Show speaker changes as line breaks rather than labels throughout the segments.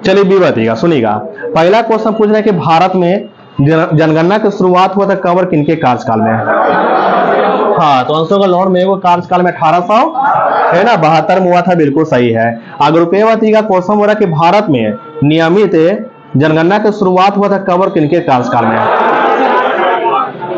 चलिए बी बताइएगा, सुनिएगा। पहला क्वेश्चन पूछ रहे हैं कि भारत में जनगणना की शुरुआत हुआ था कब और किनके कार्यकाल में? हाँ, तो आंसर का लॉर्ड मेयो कार्यकाल में 1800 है ना 72 में हुआ था, बिल्कुल सही है। अगर रुपये बताइएगा, क्वेश्चन हो रहा है कि भारत में नियमित जनगणना की शुरुआत हुआ था कब और किनके कार्यकाल में?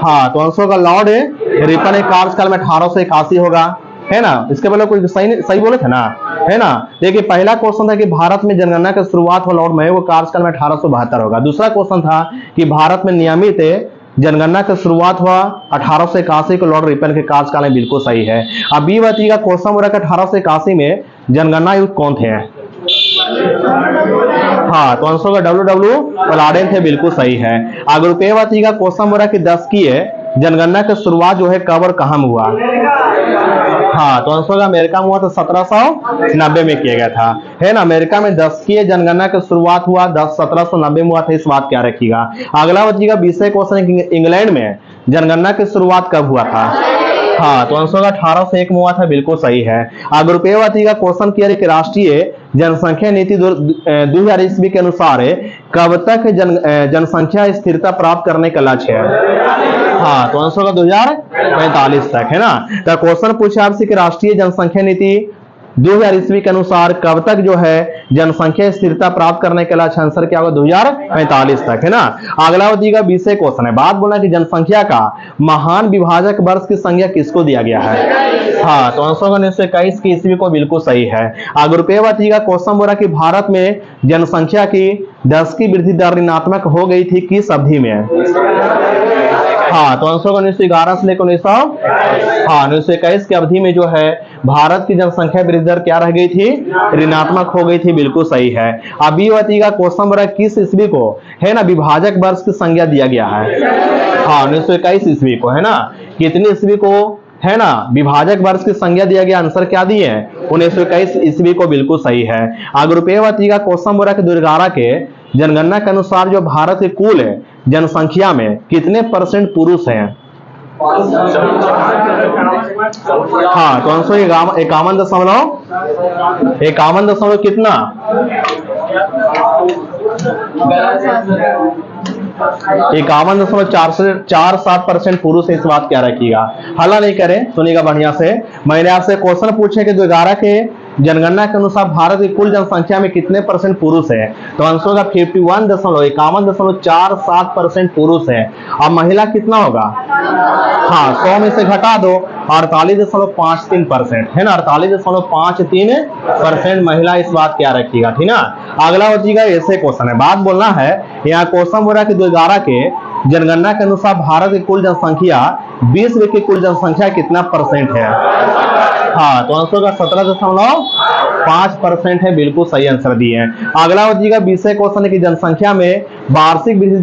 हाँ, तो आंसर का लॉर्ड रिपन के कार्यकाल में 1881 होगा, है ना। इसके पहले कोई सही बोले थे ना, है ना। देखिए पहला क्वेश्चन था कि भारत में जनगणना की शुरुआत हो लॉर्ड मेयो कार्यकाल में 1872 होगा। दूसरा क्वेश्चन था कि भारत में नियमित जनगणना की शुरुआत हुआ 1881 को लॉर्ड रिपन के कार्यकाल में, बिल्कुल सही है। अब ये बताइएगा, क्वेश्चन हो रहा है 1881 में जनगणना आयुक्त कौन थे? हाँ, तो आंसर का डब्ल्यू पलाडेन थे, बिल्कुल सही है। अगर रुपये बताइएगा, क्वेश्चन हो रहा है कि 10 की जनगणना की शुरुआत जो है कब और कहां में हुआ? हाँ, तो आंसर का अमेरिका में हुआ तो 1790 में किया गया था, है ना। अमेरिका में 10 की जनगणना की शुरुआत हुआ 1790 में हुआ था, इस बात क्या रखिएगा। अगला बचिएगा 20 क्वेश्चन, इंग्लैंड में जनगणना की शुरुआत कब हुआ था? हाँ, तो आंसर का 1801 में हुआ था, बिल्कुल सही है। अगर रुपये बताइएगा, क्वेश्चन किया कि राष्ट्रीय जनसंख्या नीति 2000 ईस्वी के अनुसार कब तक जनसंख्या स्थिरता प्राप्त करने का लक्ष्य है? हाँ, तो आंसर का 2045 तक, है ना। तो क्वेश्चन पूछे आपसे कि राष्ट्रीय जनसंख्या नीति 2000 ईस्वी के अनुसार कब तक जो है जनसंख्या स्थिरता प्राप्त करने के लक्ष्य, आंसर क्या होगा? 2045 तक, है ना। अगला दिएगा 20 क्वेश्चन है, बात बोला कि जनसंख्या का महान विभाजक वर्ष की संज्ञा किसको दिया गया है? हाँ, तो आंसर होगा 1921 की ईस्वी को, बिल्कुल सही है। अगर रुपये बताइएगा, क्वेश्चन बोला कि भारत में जनसंख्या की 10 की वृद्धि दर ऋणात्मक हो गई थी किस अवधि में? हाँ, तो आंसर 1911 से लेकर 1921 की अवधि में जो है भारत की जनसंख्या वृद्धि दर क्या रह गई थी? ऋणात्मक हो गई थी, बिल्कुल सही है। अब ये बताइएगा, क्वेश्चन बोला किस ईस्वी को है ना विभाजक वर्ष की संज्ञा दिया गया है? हाँ, 1921 ईस्वी को, है ना। कितनी ईस्वी को है ना विभाजक वर्ष की संज्ञा दिया गया? आंसर क्या दिए? 1921 ईस्वी को, बिल्कुल सही है। अगर रुपये बताइएगा, क्वेश्चन बोला कि 2011 के जनगणना के अनुसार जो भारत के कुल जनसंख्या में कितने परसेंट पुरुष हैं? हाँ, तो आंसर 51 दशमलव कितना? 51.47% पुरुष, इस बात क्या रखिएगा। हल्ला नहीं करें, सुनिएगा बढ़िया से। मैंने आपसे क्वेश्चन पूछे कि 2011 के जनगणना के अनुसार भारत की कुल जनसंख्या में कितने परसेंट पुरुष है? तो आंसर का 51.47% पुरुष है। अब महिला कितना होगा? हाँ, 100 में से घटा दो 48.53%, है ना। 48.53% महिला, इस बात क्या रखिएगा, ठीक ना। अगला बचिएगा ऐसे क्वेश्चन है, बात बोलना है। यहाँ क्वेश्चन हो रहा है कि 2011 के जनगणना के अनुसार भारत की कुल जनसंख्या विश्व की कुल जनसंख्या कितना परसेंट है? हाँ, तो आंसर का 17.5% है, बिल्कुल सही आंसर दिए हैं। अगला बचिएगा 20 क्वेश्चन है कि जनसंख्या में वार्षिक वृद्धि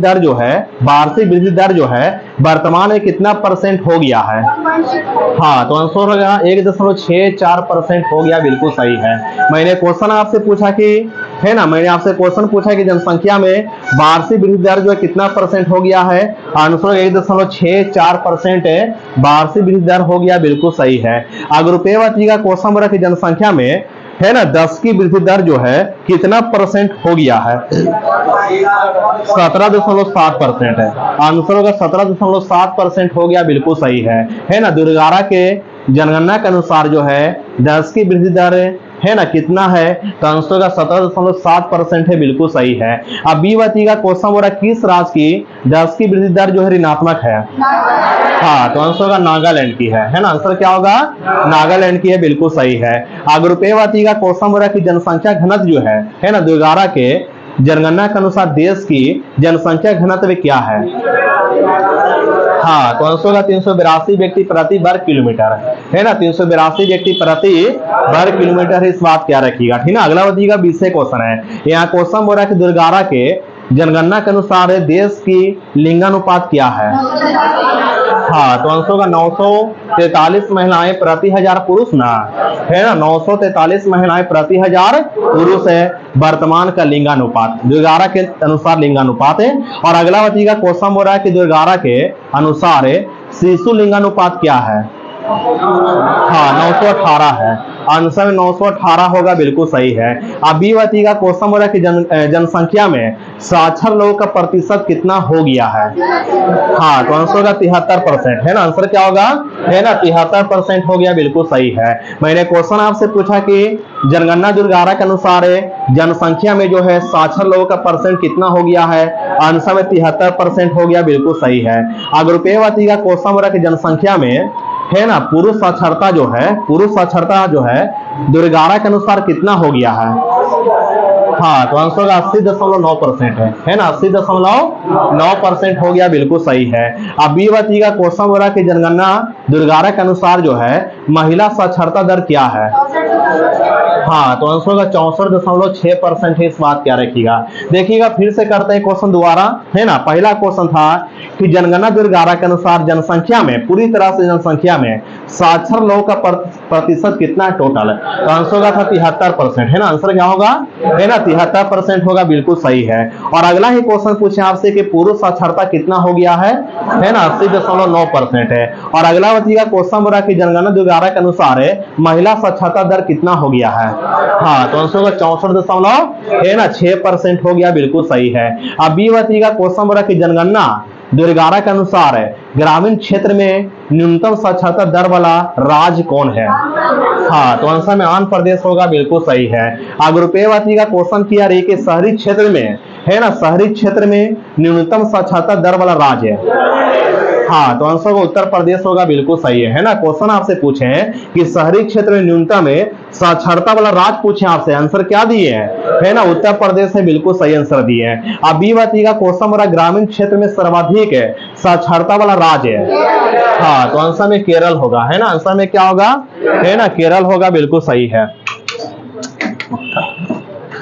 दर जो है वर्तमान में कितना परसेंट हो गया है? हाँ, तो आंसर होगा 1.64% हो गया, बिल्कुल सही है। मैंने क्वेश्चन आपसे पूछा कि है ना, मैंने आपसे क्वेश्चन पूछा कि जनसंख्या में वार्षिक वृद्धि दर जो है कितना परसेंट हो गया है? आंसर 1.64% है, वार्षिक वृद्धि दर हो गया, बिल्कुल सही है। अगर रुपये बताइएगा, क्वेश्चन बोला कि जनसंख्या में है ना 10 की वृद्धि दर जो है कितना परसेंट हो गया है? 17.7% है, आंसर होगा 17.7% हो गया, बिल्कुल सही है ना। 2011 के जनगणना के अनुसार जो है 10 की वृद्धि दर है ना कितना है? तो आंसर का 17.7% है, बिल्कुल सही है। अब बी बताइएगा, क्वेश्चन हो रहा है किस राज्य की 10 की वृद्धि दर जो है ऋणात्मक है? हाँ, तो आंसर का नागालैंड की है ना। आंसर क्या होगा? नागालैंड की है, बिल्कुल सही है। अगर रुपये बताइएगा, क्वेश्चन हो रहा है कि जनसंख्या घनत्व जो है ना 2011 के जनगणना के अनुसार देश की जनसंख्या घनत्व क्या है? हाँ, तो आंसर का 382 व्यक्ति प्रति वर्ग किलोमीटर, है ना। 382 व्यक्ति प्रति वर्ग किलोमीटर, इस बात क्या रखिएगा, ठीक ना। अगला बताइएगा 20 क्वेश्चन है। यहाँ क्वेश्चन हो रहा है कि 2011 के जनगणना के अनुसार देश की लिंगानुपात क्या है? हाँ, तो आंसर का 943 महिलाएं प्रति 1000 पुरुष ना, है ना। 943 महिलाएं प्रति 1000 पुरुष है वर्तमान का लिंगानुपात, 2011 के अनुसार लिंगानुपात है। और अगला बताइएगा, क्वेश्चन हो रहा है कि 2011 के अनुसार शिशु लिंगानुपात क्या है? हाँ, 918 है। आंसर में 918 होगा, बिल्कुल सही है। अब बी बताइएगा क्वेश्चन बोला कि जनसंख्या में साक्षर लोगों का प्रतिशत कितना हो गया है। हाँ, तो आंसर होगा 73% है ना। आंसर क्या होगा, है ना, 73% हो गया, बिल्कुल सही है। मैंने क्वेश्चन आपसे पूछा कि जनगणना 2011 के अनुसार जनसंख्या में जो है साक्षर लोगों का परसेंट कितना हो गया है। आंसर में 73% हो गया, बिल्कुल सही है। अगर रुपये बताइएगा क्वेश्चन बोला कि जनसंख्या में है ना पुरुष साक्षरता जो है 2011 के अनुसार कितना हो गया है। हाँ, तो आंसर होगा 80.9% है ना, 80.9% हो गया, बिल्कुल सही है। अब बी बताइएगा क्वेश्चन बोला कि जनगणना 2011 के अनुसार जो है महिला साक्षरता दर क्या है। हाँ, तो आंसर होगा 64.6% है, इस बात क्या रखिएगा। देखिएगा फिर से करते हैं क्वेश्चन दोबारा, है ना। पहला क्वेश्चन था कि जनगणना 2011 के अनुसार जनसंख्या में, पूरी तरह से जनसंख्या में साक्षर लोगों का प्रतिशत कितना है टोटल। तो आंसर होगा था 73% है ना। आंसर क्या होगा, है ना, 73% होगा, बिल्कुल सही है। और अगला ही क्वेश्चन पूछे आपसे कि पुरुष साक्षरता कितना हो गया है ना, 80.9% है। और अगला बताइएगा क्वेश्चन बोला कि जनगणना 2011 के अनुसार महिला साक्षरता दर कितना हो गया है। हाँ, तो आंसर होगा 64.6% हो गया, बिल्कुल सही है। अब बी बताइएगा क्वेश्चन बोला कि जनगणना 2011 के अनुसार ग्रामीण क्षेत्र में न्यूनतम साक्षरता दर वाला राज्य कौन है। हाँ, तो आंसर में आंध्र प्रदेश होगा, बिल्कुल सही है। अगर रुपये बताइएगा क्वेश्चन किया रही कि शहरी क्षेत्र में, है ना, शहरी क्षेत्र में न्यूनतम साक्षरता दर वाला राज्य है। हाँ, तो आंसर को उत्तर प्रदेश होगा, बिल्कुल सही है ना। क्वेश्चन आपसे पूछे कि शहरी क्षेत्र में न्यूनतम साक्षरता वाला राज्य पूछे आपसे, आंसर क्या दिए है ना, उत्तर प्रदेश है, बिल्कुल सही आंसर दिए हैं। अब बी बताइएगा क्वेश्चन बोला ग्रामीण क्षेत्र में सर्वाधिक साक्षरता वाला राज्य है। हाँ, तो आंसर में केरल होगा, है ना। आंसर में क्या होगा, है ना, केरल होगा, बिल्कुल सही है।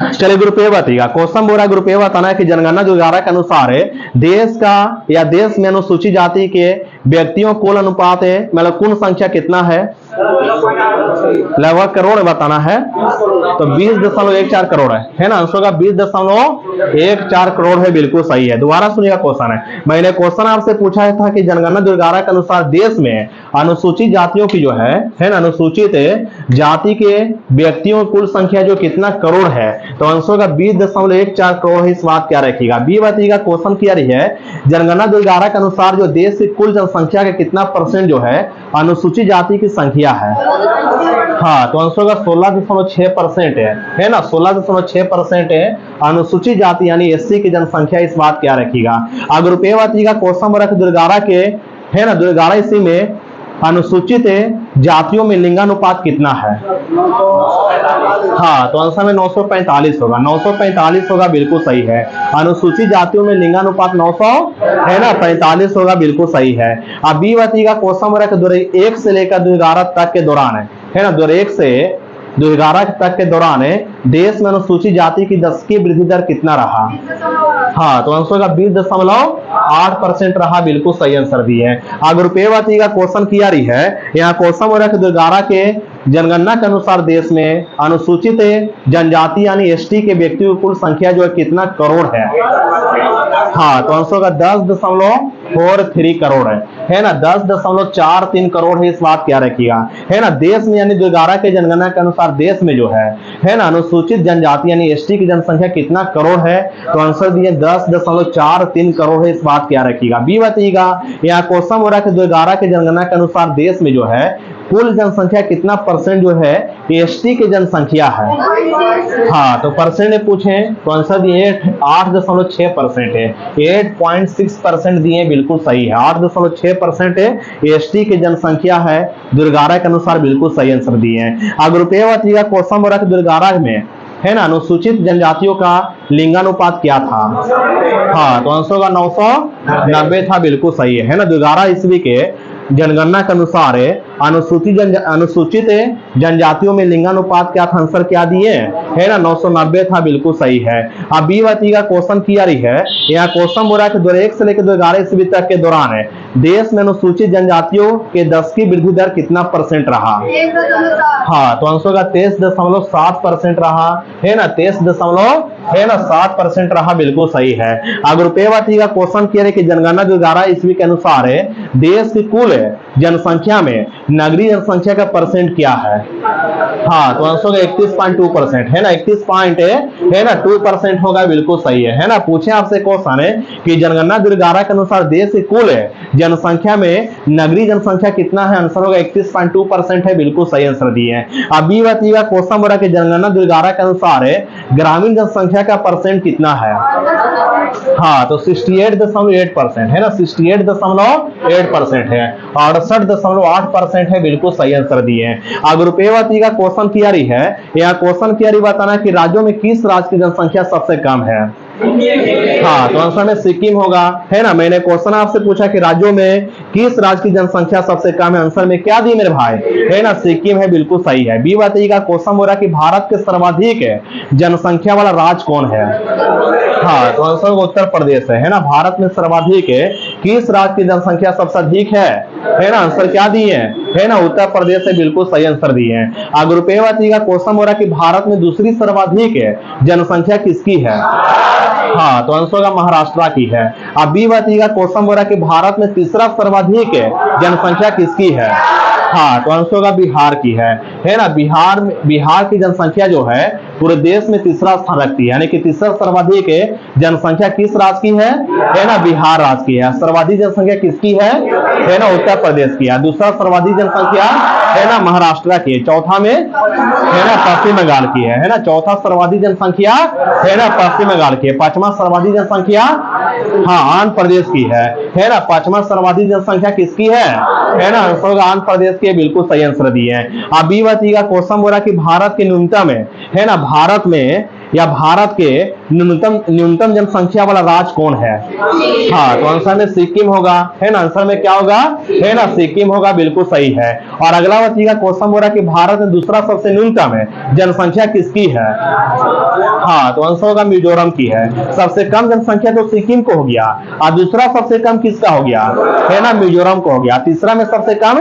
चलिए ग्रुप ए बताइएगा क्वेश्चन बोला, ग्रुप ए बताना है कि जनगणना 2011 के अनुसार देश का या देश में अनुसूचित जाति के व्यक्तियों कुल अनुपात है, मतलब कुल संख्या कितना है, लगभग करोड़ बताना है। तो 20.14 करोड़ है ना। आंसर का 20.14 करोड़ है, बिल्कुल सही है। दोबारा सुनिएगा क्वेश्चन है, मैंने क्वेश्चन आपसे पूछा था कि जनगणना 2011 के अनुसार देश में अनुसूचित जातियों की जो है ना, अनुसूचित जाति के व्यक्तियों की कुल संख्या जो कितना करोड़ है। तो आंसर का 20.14 करोड़ है, इस बात क्या रखिएगा। बी बताइएगा क्वेश्चन किया रही है जनगणना 2011 के अनुसार जो देश की कुल जनसंख्या का कितना परसेंट जो है अनुसूचित जाति की संख्या है। हाँ, तो आंसर का 16.6% है ना, 16.6% है अनुसूचित जाति यानी एससी की जनसंख्या, इस बात क्या रखिएगा। अगर रुपये बताइएगा क्वेश्चन बोला 2011 के, है ना, 2011 ईस्वी में अनुसूचित जातियों में लिंगानुपात कितना है। हाँ, तो आंसर में 945 होगा, 945 होगा, बिल्कुल सही है। अनुसूचित जातियों में लिंगानुपात 900 है ना, 45 होगा, बिल्कुल सही है। अब बी बताइएगा क्वेश्चन बोला 2001 से लेकर 2011 तक के दौरान है ना, 2001 से 2011 तक के दौरान देश में अनुसूचित जाति की दशकीय वृद्धि दर कितना रहा। हाँ, तो आंसर का 20.8% रहा, बिल्कुल सही आंसर भी है। अगर रुपये बताइएगा क्वेश्चन किया रही है, यहाँ क्वेश्चन हो रहा है 2011 के जनगणना के अनुसार देश में अनुसूचित जनजाति यानी एसटी के व्यक्तियों की कुल संख्या जो है कितना करोड़ है। हाँ, तो आंसर का 10.43 करोड़ है ना, 10.43 करोड़ है, इस बात क्या रखिएगा, है ना। देश में यानी 2011 के जनगणना के अनुसार देश में जो है ना, अनुसूचित जनजाति यानी एसटी की जनसंख्या कितना करोड़ है। तो आंसर दिए 10.43 करोड़ है, इस बात क्या रखिएगा। बी बताइएगा यहाँ क्वेश्चन हो रहा है कि 2011 के जनगणना के अनुसार देश में जो है कुल जनसंख्या कितना परसेंट जो है एसटी की जनसंख्या है। हाँ, तो परसेंट पूछे तो आंसर दिए 8.6% है, 8.6% दिए, बिल्कुल सही है। 8.6% एसटी की जनसंख्या है 2011 के अनुसार, बिल्कुल सही आंसर दिए हैं। अगर रुपये बताइएगा क्वेश्चन हो रहा है 2011 में, है ना, अनुसूचित जनजातियों का लिंगानुपात क्या था। हाँ, तो आंसर का 990 था, बिल्कुल सही है ना। 2011 ईस्वी के जनगणना के अनुसार अनुसूचित जनजातियों में लिंगानुपात क्या था, आंसर क्या दिए है ना, 990 था, बिल्कुल सही है। अब बी बताइएगा क्वेश्चन किया रही है, यहाँ क्वेश्चन बोल रहा है कि 2001 से लेकर 2011 ईस्वी तक के दौरान देश में अनुसूचित जनजातियों के दशकीय वृद्धि दर कितना परसेंट रहा। हाँ, तो आंसर का 23.7% रहा, है ना, 23.7% रहा, बिल्कुल सही है। अगर रुपये बताइएगा क्वेश्चन किया रहे कि जनगणना 2011 ईस्वी के अनुसार देश की कुल जनसंख्या में नगरीय जनसंख्या का परसेंट क्या है? हाँ, तो आंसर होगा 31.2% है ना, 31 है ना 2% होगा, बिल्कुल सही है ना। पूछे आपसे क्वेश्चन है कि जनगणना दुर्गारा के अनुसार देश की कुल जनसंख्या में नगरीय जनसंख्या कितना है? आंसर होगा 31.2% है, बिल्कुल सही आंसर दिए हैं। अब बी बताइएगा क्वेश्चन बोला कि जनगणना दुर्गारा के अनुसार ग्रामीण जनसंख्या का परसेंट कितना है? हाँ, तो 68.8% है ना, 68.8% है, 68.8% है, बिल्कुल सही आंसर दिए हैं। अगर रुपये का क्वेश्चन तैयारी है, यहाँ क्वेश्चन तैयारी बताना कि राज्यों में किस राज्य की जनसंख्या सबसे कम है? हाँ, तो आंसर में सिक्किम होगा, है ना। मैंने क्वेश्चन आपसे पूछा कि राज्यों में किस राज्य की जनसंख्या सबसे कम है, आंसर में क्या दिए मेरे भाई? है ना, सिक्किम है, बिल्कुल सही है। बी बताइएगा क्वेश्चन हो रहा है कि भारत के सर्वाधिक जनसंख्या वाला राज्य कौन है? हाँ, तो आंसर उत्तर प्रदेश है ना। भारत में सर्वाधिक किस राज्य की जनसंख्या सबसे अधिक है ना, आंसर क्या दिए है ना, उत्तर प्रदेश से, बिल्कुल सही आंसर दिए हैं। अगर रुपये बताइएगा क्वेश्चन हो रहा है कि भारत में दूसरी सर्वाधिक जनसंख्या किसकी है? हाँ, तो आंसर होगा महाराष्ट्र की है। अब बी बताइएगा क्वेश्चन हो रहा है कि भारत में तीसरा सर्वाधिक जनसंख्या किसकी है? हाँ, तो आंसर होगा बिहार की है ना। बिहार की जनसंख्या जो है पूरे देश में तीसरा स्थान रखती है, यानी कि तीसरा सर्वाधिक जनसंख्या किस राज्य की है ना, बिहार राज्य की है। सर्वाधिक जनसंख्या किसकी है ना, उत्तर प्रदेश की है। दूसरा सर्वाधिक जनसंख्या है ना महाराष्ट्र की है। चौथा में है ना पश्चिम बंगाल की है ना। चौथा सर्वाधिक जनसंख्या है ना पश्चिम बंगाल की है। पांचवा सर्वाधिक जनसंख्या हाँ आंध्र प्रदेश की है ना। पांचवा सर्वाधिक जनसंख्या किसकी है ना, आंसर आंध्र प्रदेश के, बिल्कुल सही आंसर दिए हैं। अब बी बताइएगा क्वेश्चन बोला कि भारत के न्यूनतम है ना, भारत में या भारत के न्यूनतम जनसंख्या वाला राज्य कौन है? हाँ, तो आंसर में सिक्किम होगा, है ना। आंसर में क्या होगा? है ना, सिक्किम होगा, बिल्कुल सही है। और अगला बताइएगा क्वेश्चन बोला कि भारत में दूसरा सबसे न्यूनतम जनसंख्या किसकी है? हाँ, तो आंसर होगा मिजोरम की है। सबसे कम जनसंख्या तो सिक्किम को हो गया, और दूसरा सबसे कम किसका हो गया? है ना, मिजोरम को हो गया। तीसरा में सबसे कम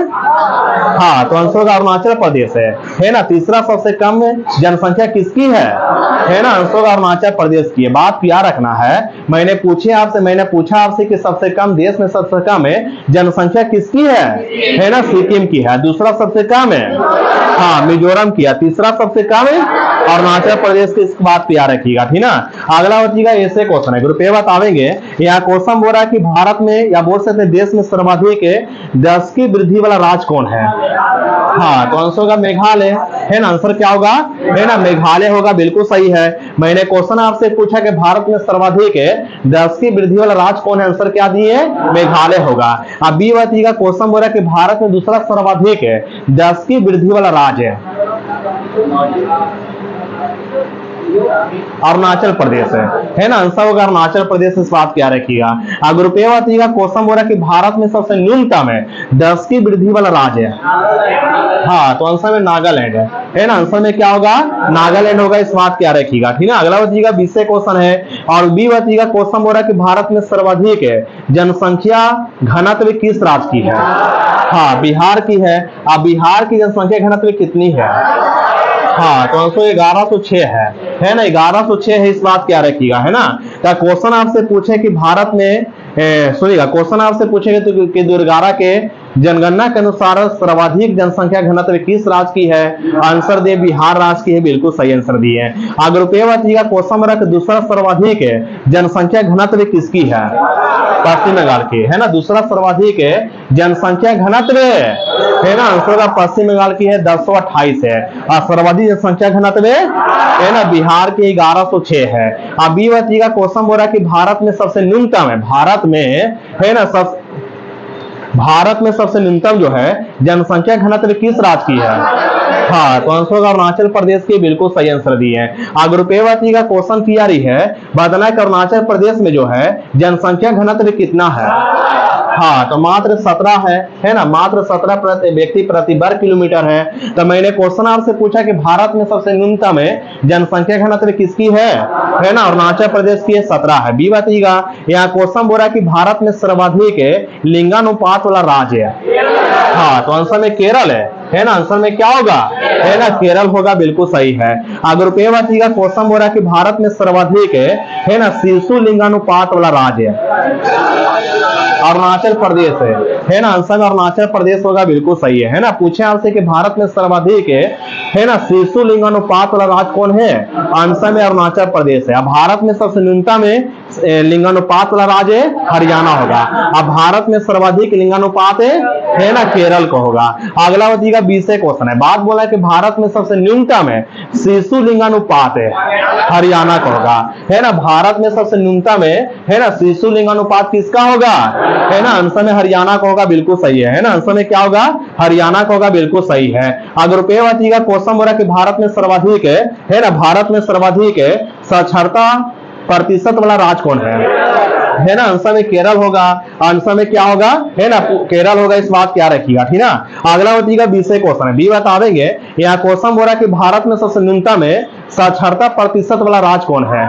हाँ, तो आंसर होगा अरुणाचल प्रदेश है ना। तीसरा सबसे कम जनसंख्या किसकी है ना, आंसर अरुणाचल प्रदेश की है। बात याद रखना है, मैंने पूछा आपसे कि सबसे कम देश में सबसे कम जनसंख्या किसकी है ना, सिक्किम की है। दूसरा सबसे कम हाँ मिजोरम की है। तीसरा सबसे कम अरुणाचल प्रदेश की। इस बात पे याद रखिएगा, ठीक ना। अगला बच्चीगा ऐसे क्वेश्चन है, रुपये बतावेंगे। यहाँ क्वेश्चन बोल रहा है कि भारत में या बोल सकते देश में सर्वाधिक 10 की वृद्धि वाला राज्य कौन है? हाँ, तो आंसर होगा मेघालय, है ना। आंसर क्या होगा? है ना, मेघालय होगा, बिल्कुल सही है। मैंने क्वेश्चन आपसे पूछा कि भारत में सर्वाधिक 10 की वृद्धि वाला राज्य कौन है, आंसर क्या दिए? मेघालय होगा। अब बी बताइएगा क्वेश्चन बोल रहा है कि भारत में दूसरा सर्वाधिक 10 की वृद्धि वाला राज्य है, अरुणाचल प्रदेश है ना। आंसर होगा अरुणाचल प्रदेश। इस बात क्या रखिएगा। अगर रुपये बताइएगा क्वेश्चन बोल रहा है कि भारत में सबसे न्यूनतम 10 की वृद्धि वाला राज्य है, हाँ, तो आंसर में नागालैंड है ना। आंसर में क्या होगा? नागालैंड होगा। इस बात क्या रखिएगा, ठीक है। अगला बताइएगा 20 क्वेश्चन है, और बी बताइएगा क्वेश्चन बोल रहा है कि भारत में सर्वाधिक जनसंख्या घनत्व किस राज्य की है? हाँ, बिहार की है। अब बिहार की जनसंख्या घनत्व कितनी है? हाँ, तो आंसर 1106 है ना, 1106 है। इस बात क्या रखिएगा, है ना। क्या क्वेश्चन आपसे पूछे कि भारत में सुनिएगा, क्वेश्चन आपसे पूछेगा तो कि दुर्गारा के जनगणना के अनुसार सर्वाधिक जनसंख्या घनत्व किस राज्य की है? आंसर दे बिहार राज्य की है, बिल्कुल सही आंसर दिए हैं। अगर रुपये बताइएगा क्वेश्चन में रख दूसरा सर्वाधिक जनसंख्या घनत्व किसकी है? पश्चिम बंगाल की, है ना। दूसरा सर्वाधिक जनसंख्या घनत्व है ना, आंसर का पश्चिम बंगाल की है, 1028 है। और सर्वाधिक जनसंख्या घनत्व है ना बिहार की 1106 है। अब बी बताइएगा क्वेश्चन बोल रहा है कि भारत में सबसे न्यूनतम है, भारत में है ना भारत में सबसे न्यूनतम जो है जनसंख्या घनत्व किस राज्य की है? हाँ, तो आंसर होगा अरुणाचल प्रदेश की, बिल्कुल सही आंसर दिए हैं। अगर रुपये बताइएगा क्वेश्चन तैयारी है, बताना कि अरुणाचल प्रदेश में जो है जनसंख्या घनत्व कितना है? हाँ, तो मात्र 17 है ना। मात्र 17 व्यक्ति प्रति वर्ग किलोमीटर है। तो मैंने क्वेश्चन आपसे पूछा कि भारत में सबसे न्यूनतम जनसंख्या घनत्व किसकी है ना, अरुणाचल प्रदेश की 17 है। बी बताइएगा, यहाँ क्वेश्चन बोल रहा है कि भारत में सर्वाधिक लिंगानुपात वाला राज्य है, हाँ, तो आंसर में केरल है ना। आंसर में क्या होगा? है ना, केरल होगा, बिल्कुल सही है। अगर रुपये बताइएगा क्वेश्चन बोल रहा है कि भारत में सर्वाधिक है ना शिशु लिंगानुपात वाला राज्य है, अरुणाचल प्रदेश है ना, आंसर में अरुणाचल प्रदेश होगा, बिल्कुल सही है ना। पूछे आपसे कि भारत में सर्वाधिक है ना शिशु लिंगानुपात वाला राज्य कौन है, आंसर में अरुणाचल प्रदेश है। अब भारत में सबसे न्यूनतम लिंगानुपात वाला राज्य हरियाणा होगा। अब भारत में सर्वाधिक लिंगानुपात है ना केरल को होगा। अगला बताइएगा 20 क्वेश्चन है, बात बोला कि भारत में सबसे न्यूनतम है शिशु लिंगानुपात है हरियाणा का होगा, है ना। भारत में सबसे न्यूनतम है ना शिशु लिंगानुपात किसका होगा, है ना, आंसर में हरियाणा का होगा, बिल्कुल सही है ना। आंसर में क्या होगा, हरियाणा का होगा, बिल्कुल सही है। अगर रुपये बताइएगा क्वेश्चन बोला कि भारत में सर्वाधिक है ना, भारत में सर्वाधिक साक्षरता प्रतिशत वाला राज्य कौन है ना, आंसर में केरल होगा। आंसर में क्या होगा, है ना, केरल होगा, इस बात क्या रखिएगा, ठीक ना। अगला बताइएगा 20 क्वेश्चन है, बी बता देंगे। यहाँ क्वेश्चन बोला कि भारत में सबसे न्यूनतम साक्षरता प्रतिशत वाला राज्य कौन है,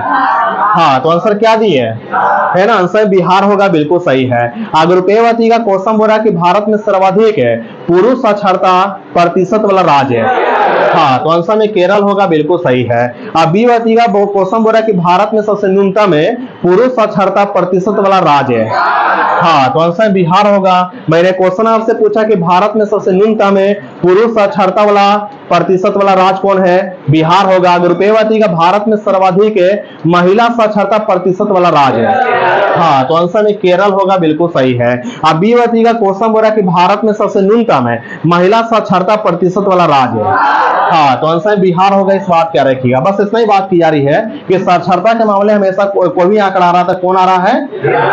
हाँ तो आंसर क्या दिए है ना, आंसर बिहार होगा, बिल्कुल सही है। अगर रुपये बताइएगा क्वेश्चन बोला कि भारत में सर्वाधिक पुरुष साक्षरता प्रतिशत वाला राज्य है, हाँ तो आंसर में केरल होगा, बिल्कुल सही है। अब बी बताइएगा क्वेश्चन बोला कि भारत में सबसे न्यूनतम पुरुष साक्षरता प्रतिशत वाला राज्य है, हाँ तो आंसर बिहार होगा। मैंने क्वेश्चन आपसे पूछा कि भारत में सबसे न्यूनतम पुरुष साक्षरता वाला प्रतिशत वाला राज्य कौन है, बिहार होगा। अगर रुपये बताइएगा भारत में सर्वाधिक महिला साक्षरता प्रतिशत वाला राज्य है, हाँ तो आंसर में केरल होगा, बिल्कुल सही है। अब बी बताइएगा क्वेश्चन बोला कि भारत में सबसे न्यूनतम महिला साक्षरता प्रतिशत वाला राज्य है, हाँ तो आंसर बिहार होगा, इस बात क्या रखिएगा। बस इतना ही बात की जा रही है कि साक्षरता के मामले हमेशा कोई भी आंकड़ा आ रहा था, कौन आ रहा है,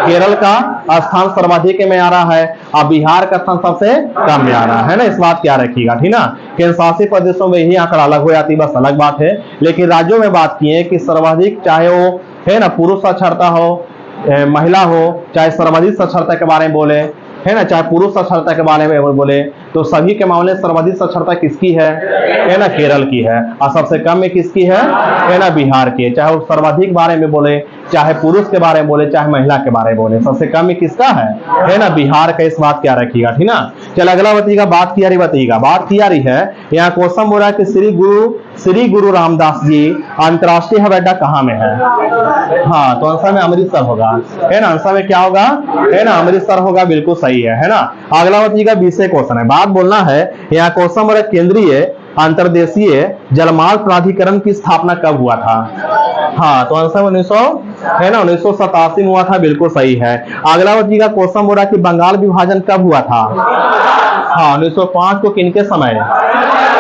केरल का स्थान सर्वाधिक में आ रहा है, अब बिहार का स्थान सबसे कम में आ रहा है ना, इस बात क्या रखिएगा, ठीक ना। केंद्र शासित प्रदेशों में यही आंकड़ा अलग हो जाती, बस अलग बात है। लेकिन राज्यों में बात की है कि सर्वाधिक चाहे वो है ना पुरुष साक्षरता हो महिला हो, चाहे सर्वाधिक साक्षरता के बारे में बोले है ना, चाहे पुरुष साक्षरता के बारे में बोले, तो सभी के मामले सर्वाधिक साक्षरता किसकी है ना, केरल की है। और सबसे कम में किसकी है ना, बिहार की है। चाहे वो सर्वाधिक बारे में बोले, चाहे पुरुष के बारे में बोले, चाहे महिला के बारे में बोले, सबसे कम में किसका है ना, बिहार का, इस बात क्या रखिएगा, ठीक ना। चल अगला बताइएगा, बात की जा रही है यहाँ क्वेश्चन बोला कि श्री गुरु रामदास जी अंतरराष्ट्रीय हवाई अड्डा कहाँ में है, हाँ तो आंसर में अमृतसर होगा, है ना। आंसर में क्या होगा, है ना, अमृतसर होगा, बिल्कुल सही है ना। अगला बताइएगा 20 क्वेश्चन है, बात बोलना है यहाँ क्वेश्चन बोला केंद्रीय अंतर्देशीय जलमार्ग प्राधिकरण की स्थापना कब हुआ था, हाँ तो आंसर 1987 में हुआ था, बिल्कुल सही है। अगला बताइएगा क्वेश्चन बोला कि बंगाल विभाजन कब हुआ था, हाँ 1905 को किनके समय,